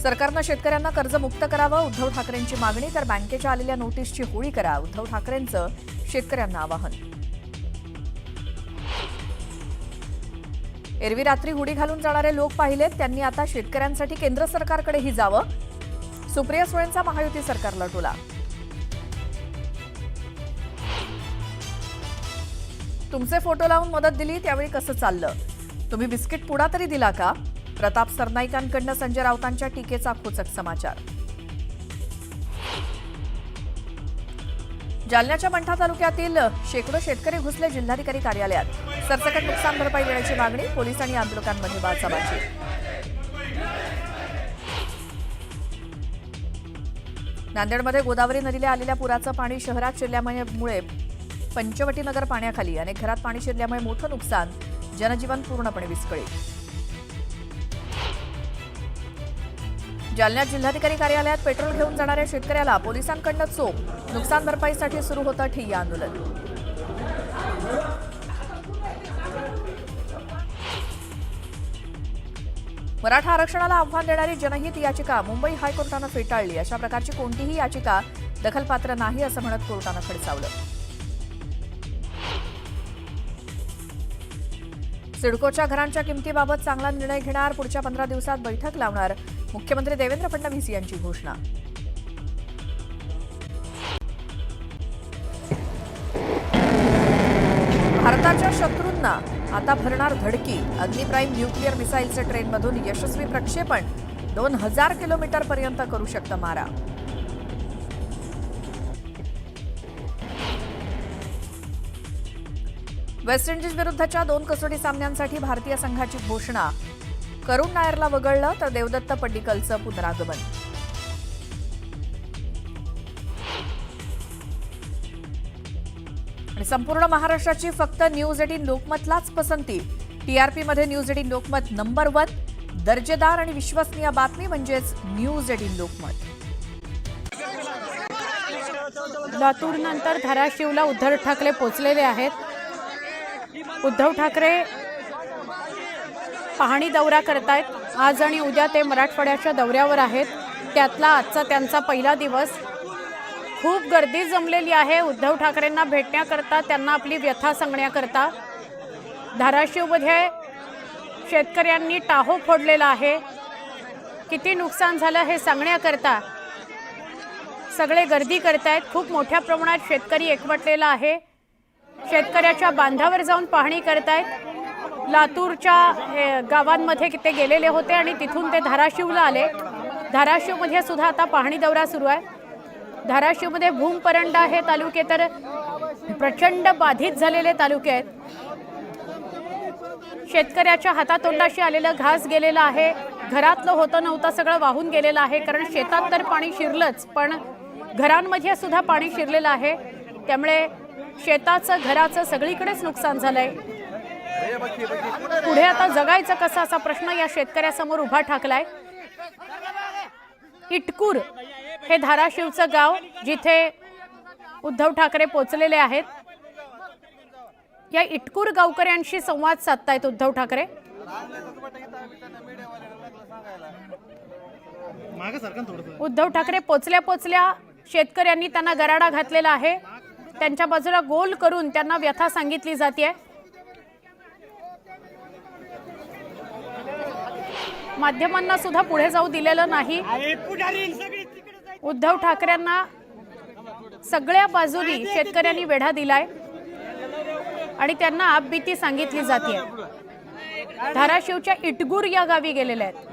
सरकारनं शेतकऱ्यांना कर्जमुक्त करावं, उद्धव ठाकरेंची मागणी. तर बँकेच्या आलेल्या नोटीसची होळी करा, उद्धव ठाकरेंचं शेतकऱ्यांना आवाहन. एरवी रात्री हुडी घालून जाणारे लोक पाहिलेत, त्यांनी आता शेतकऱ्यांसाठी केंद्र सरकारकडेही जावं. सुप्रिया सुळेंचा महायुती सरकारला टोला. तुमचे फोटो लावून मदत दिली, त्यावेळी कसं चाललं? तुम्ही बिस्किट पुडा तरी दिला का? प्रताप सरनाईकांकडनं संजय राऊतांच्या टीकेचा खोचक समाचार. जालन्याच्या मंठा तालुक्यातील शेकडो शेतकरी घुसले जिल्हाधिकारी कार्यालयात. सरसकट नुकसान भरपाई देण्याची मागणी. पोलीस आणि आंदोलकांमध्ये बाचाबाची. नांदेडमध्ये गोदावरी नदीला आलेल्या पुराचं पाणी शहरात शिरल्यामुळे पंचवटी नगर पाण्याखाली. अनेक घरात पाणी शिरल्यामुळे मोठं नुकसान. जनजीवन पूर्णपणे विस्कळीत. जालन्यात जिल्हाधिकारी कार्यालयात पेट्रोल घेऊन जाणाऱ्या शेतकऱ्याला पोलिसांकडनं चोप. नुकसान भरपाईसाठी सुरू होतं ठिय्या आंदोलन. मराठा आरक्षणाला आव्हान देणारी जनहित याचिका मुंबई हायकोर्टानं फेटाळली. अशा प्रकारची कोणतीही याचिका दखलपात्र नाही असं म्हणत कोर्टानं खडसावलं. सिडकोच्या घरांच्या किमतीबाबत चांगला निर्णय घेणार. पुढच्या 15 दिवसात बैठक लावणार. मुख्यमंत्री देवेंद्र फडणवीस यांची घोषणा. भारताच्या शत्रूंना आता भरणार धडकी. अग्निप्राईम न्यूक्लिअर मिसाईलचं ट्रेनमधून यशस्वी प्रक्षेपण. 2000 किलोमीटरपर्यंत करू शकतं मारा. वेस्ट इंडिज विरुद्धच्या 2 कसोटी सामन्यांसाठी भारतीय संघाची घोषणा. करुण नायरला वगळलं तर देवदत्त पड्डीकलचं पुनरागमन. आणि संपूर्ण महाराष्ट्राची फक्त न्यूज 18 लोकमतलाच पसंती. टीआरपीमध्ये न्यूज 18 लोकमत नंबर 1. दर्जेदार आणि विश्वसनीय बातमी म्हणजेच न्यूज 18 लोकमत. लातूरनंतर धाराशिवला उद्धव ठाकरे पोहोचलेले आहेत. उद्धव ठाकरे पाहणी दौरा करतायत. आज आणि उद्या ते मराठवाड्याच्या दौऱ्यावर आहेत. त्यातला आजचा त्यांचा पहिला दिवस. खूप गर्दी जमलेली आहे उद्धव ठाकरेंना भेटण्याकरता, त्यांना आपली व्यथा सांगण्याकरता. धाराशिवमध्ये शेतकऱ्यांनी टाहो फोडलेला आहे. किती नुकसान झालं हे सांगण्याकरता सगळे गर्दी करतायत. खूप मोठ्या प्रमाणात शेतकरी एकवटलेला आहे. शेतकऱ्याच्या बांधावर जाऊन पाहणी करतायत. लातूरच्या गावांमध्ये ते गेलेले होते आणि तिथून ते धाराशिवला आले. धाराशिवमध्ये सुद्धा आता पाहणी दौरा सुरू आहे. धाराशिवमध्ये भूम परंडा हे तालुके तर प्रचंड बाधित झालेले तालुके आहेत. शेतकऱ्याच्या हातातोंडाशी आलेलं घास गेलेलं आहे. घरातलं होतं नव्हतं सगळं वाहून गेलेलं आहे. कारण शेतात तर पाणी शिरलंच, पण घरांमध्ये सुद्धा पाणी शिरलेलं आहे. त्यामुळे शेताचं घराचं सगळीकडेच नुकसान झालंय. पुढे आता जगायचं कसं असा प्रश्न या शेतकऱ्यासमोर उभा ठाकलाय. इटकूर हे धाराशिवचं गाव जिथे उद्धव ठाकरे पोहोचलेले आहेत. या इटकूर गावकऱ्यांशी संवाद साधतायत उद्धव ठाकरे. उद्धव ठाकरे पोचल्या शेतकऱ्यांनी त्यांना गराडा घातलेला आहे. त्यांच्या बाजूला गोल करून त्यांना व्यथा सांगितली जाते. माध्यमांना सुद्धा पुढे जाऊ दिलेलं नाही. उद्धव ठाकरेंना सगळ्या बाजूनी शेतकऱ्यांनी वेढा दिलाय आणि त्यांना आपबीती सांगितली जाते. धाराशिवच्या इटगूर या गावी गेलेले आहेत.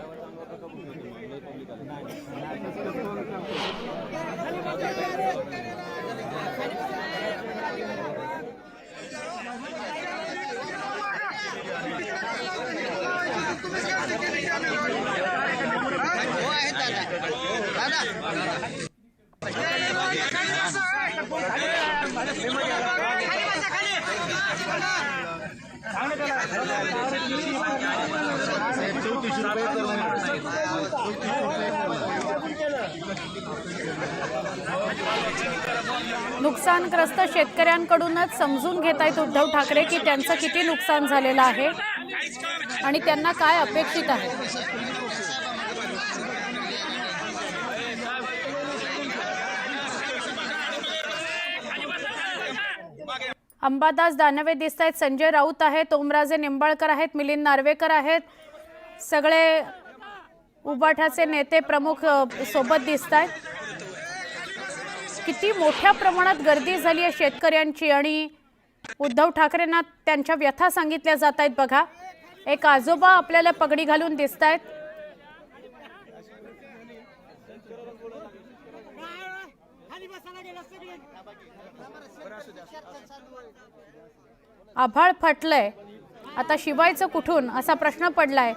नुकसानग्रस्त शेतकऱ्यांकडूनच समजून घेतायत उद्धव ठाकरे की त्यांचं किती नुकसान झालेलं आहे आणि त्यांना काय अपेक्षित आहे. अंबादास दानवे दिसत आहेत, संजय राऊत आहेत, ओमराजे निंबाळकर आहेत, मिलिंद नार्वेकर आहेत, सगळे उबाठाचे नेते प्रमुख सोबत दिसत आहेत. किती मोठ्या प्रमाणात गर्दी झाली आहे शेतकऱ्यांची आणि उद्धव ठाकरेंना त्यांच्या व्यथा सांगितल्या जात आहेत. बघा, एक आजोबा आपल्याला पगडी घालून दिसत आहेत. आभाळ फटलंय, आता शिवायचं कुठून असा प्रश्न पडलाय.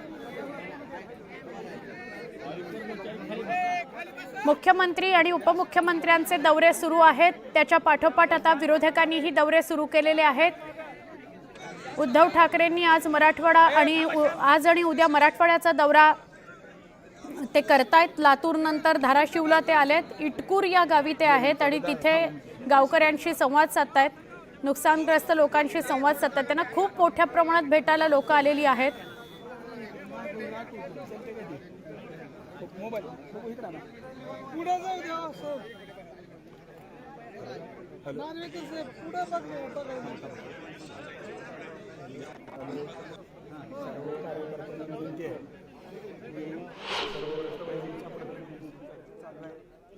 मुख्यमंत्री आणि उपमुख्यमंत्र्यांचे दौरे सुरू आहेत, त्याच्या पाठोपाठ आता विरोधकांनीही दौरे सुरू केलेले आहेत. उद्धव ठाकरेंनी आज आणि उद्या मराठवाड्याचा दौरा ते करतायत. लातूर नंतर धाराशिवला ते आलेत, इटकूर या गावी ते आहेत आणि तिथे गावकऱ्यांशी संवाद साधतायत, नुकसानग्रस्त लोकांशी संवाद साधतायत. त्यांना खूप मोठ्या प्रमाणात भेटायला लोक आलेली आहेत.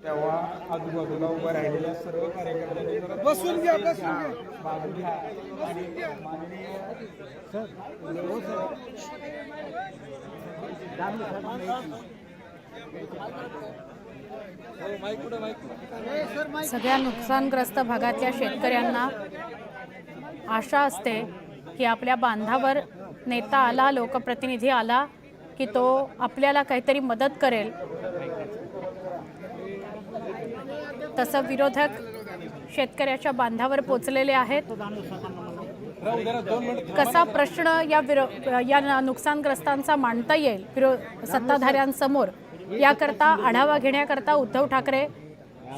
तेव्हा आजूबाजूला उभं राहिलेल्या सर्व कार्यकर्त्यांनी बसून घ्या आणि माननीय सगळ्या नुकसानग्रस्त भागातल्या शेतकऱ्यांना आशा असते की आपल्या बांधावर नेता आला, लोकप्रतिनिधी आला की तो आपल्याला काहीतरी मदत करेल. तसं विरोधक शेतकऱ्याच्या बांधावर पोचलेले आहेत. कसा प्रश्न या नुकसानग्रस्तांचा मांडता येईल सत्ताधाऱ्यांसमोर याकरता आढावा घेण्याकरता उद्धव ठाकरे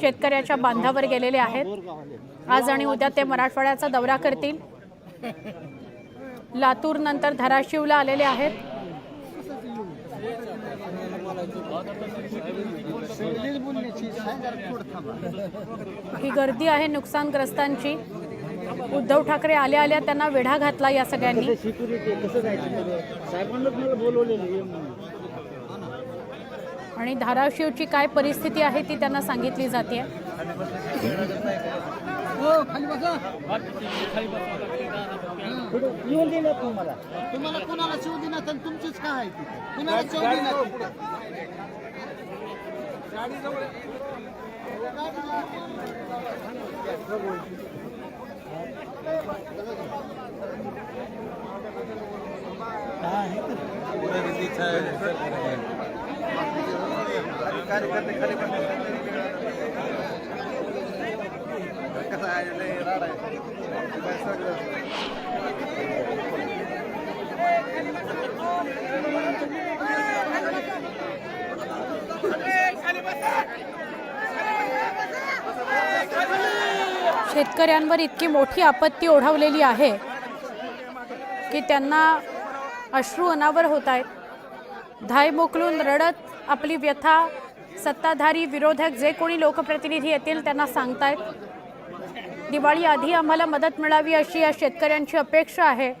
शेतकऱ्याच्या बांधावर गेलेले आहेत. आज आणि उद्या ते मराठवाड्याचा दौरा करतील. लातूर नंतर धाराशिवला आलेले आहेत. ही गर्दी आहे नुकसानग्रस्तांची. उद्धव ठाकरे आल्या त्यांना वेढा घातला या सगळ्यांनी. आणि धाराशिवची काय परिस्थिती आहे ती त्यांना सांगितली जाते. तुम्हाला कोणाला शिव दिनात तुमचीच काय आहे ती कुणाला शिव दिनात कार्यकर्ते खाली कसं आहे राडा शेतकऱ्यांवर इतकी मोठी आपत्ती ओढवलेली आहे की त्यांना अश्रू अनावर होत आहेत. धाय मोकलून रडत आपली व्यथा सत्ताधारी विरोधक जे कोणी लोकप्रतिनिधी येतील त्यांना सांगतायत. दिवाळी आधी आम्हाला मदत मिळावी अशी या शेतकऱ्यांची अपेक्षा आहे,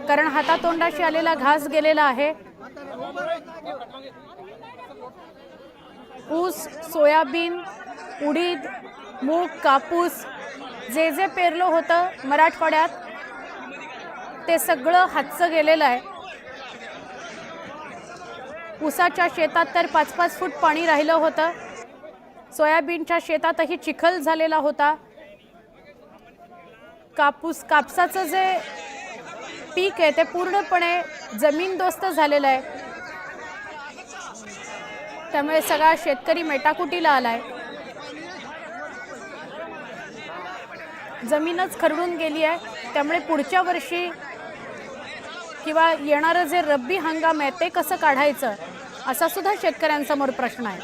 कारण हातातोंडाशी आलेला घास गेलेला आहे. ऊस, सोयाबीन, उडीद, मूग, कापूस जे जे पेरलं होतं मराठवाड्यात ते सगळं हातचं गेलेलं आहे. ऊसाच्या शेतात तर 5-5 फूट पाणी राहिलं होतं. सोयाबीनच्या शेतातही चिखल झालेला होता. कापसाचं जे पीक आहे ते पूर्णपणे जमीनदोस्त झालेलं आहे. त्यामुळे सगळा शेतकरी मेटाकुटीला आलाय. जमीनच खरडून गेली आहे. त्यामुळे पुढच्या वर्षी किंवा येणारं जे रब्बी हंगाम आहे ते कसं काढायचं असा सुद्धा शेतकऱ्यांसमोर प्रश्न आहे.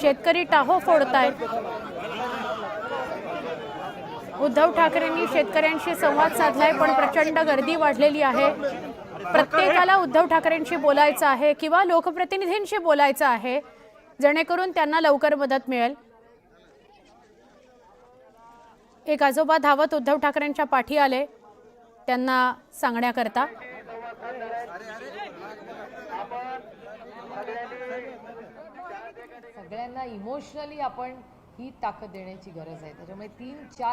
शेतकरी टाहो फोडतायत। उद्धव ठाकरेंनी शेतकऱ्यांशी संवाद साधलाय, पण प्रचंड गर्दी वाढलेली आहे। प्रत्येकाला उद्धव ठाकरेंशी बोलायचं आहे किंवा लोकप्रतिनिधींशी बोलायचं आहे, जेणेकरून त्यांना लवकर मदत मिळेल। एक आजोबा धावत उद्धव ठाकरेंच्या पाठी आले त्यांना सांगण्याकरता। सगळ्यांना इमोशनली आपण ही ताकद देण्याची गरज आहे। त्याच्यामुळे 3-4